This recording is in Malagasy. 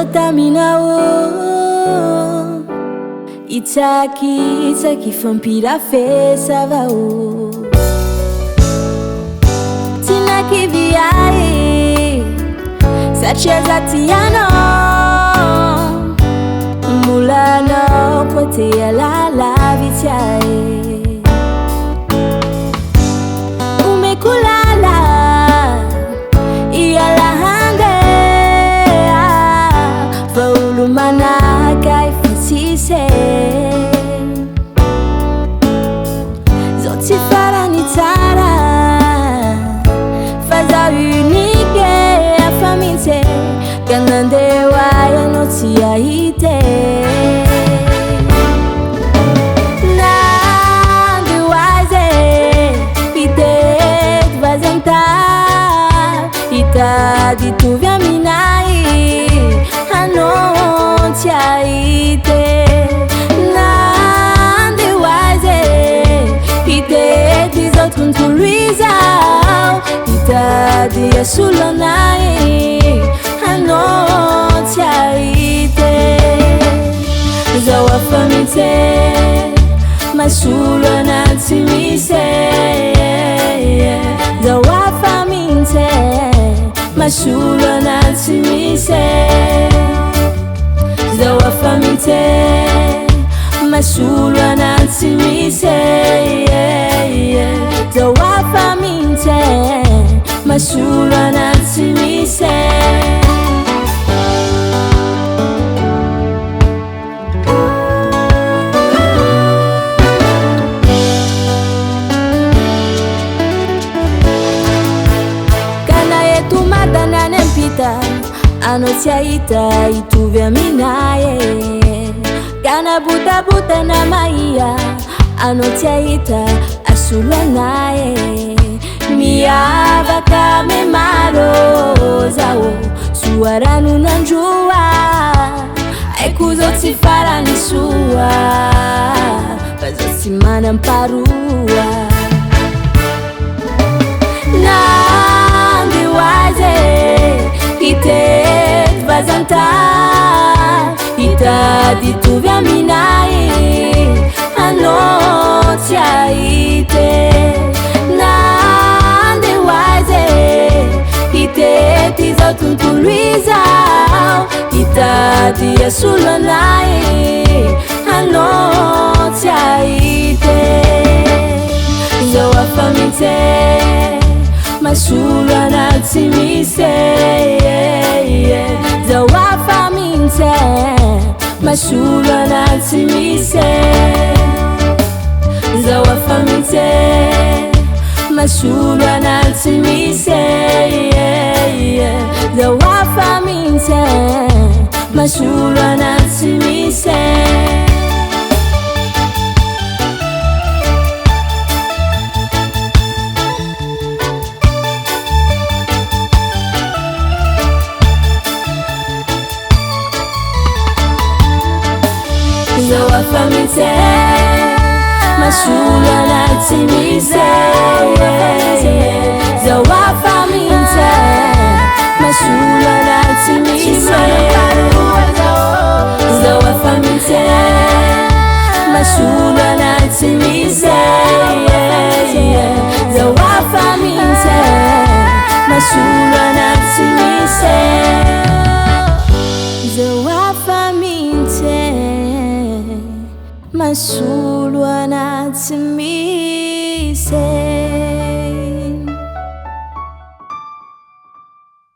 Zotaminao itsaky fampirafesavao tinakiviae satria zatianao mulanao potea lalavitiae umekulala ialahandea faulumanaka ifasise zoti farani tsara faza unike afaminte kanandewa yanotiaite nandiwaze itet vazanta itadituvya minai anontiaite nandiwaze iteti zotuntuluizao itadia sulonai anontiaite zawafamite masulonatimise zawafamite masulonatimise zawafamite masulonatimise zawafamite masulonatimise anotiaita ituvya minaye kana buta na maia anotiaita asulwa naye miava kame maro zao suaranu nanjua ekuzotsifarani sua vazosimana mparua nandiwaze itet vazanta itadituvya minai anotiaite nandiwaze iteti zotuntuluizao itadia sulonai anotiaite zawafamite masulonatimise zawafamite masulonatimise zawafamite masulonatimise zawafamite masulonatimise zawafamite masulonatimise zawafamite masulonatimise zawafamite masulonatimise zawafamite masulonatimise zawafamite masulonatimise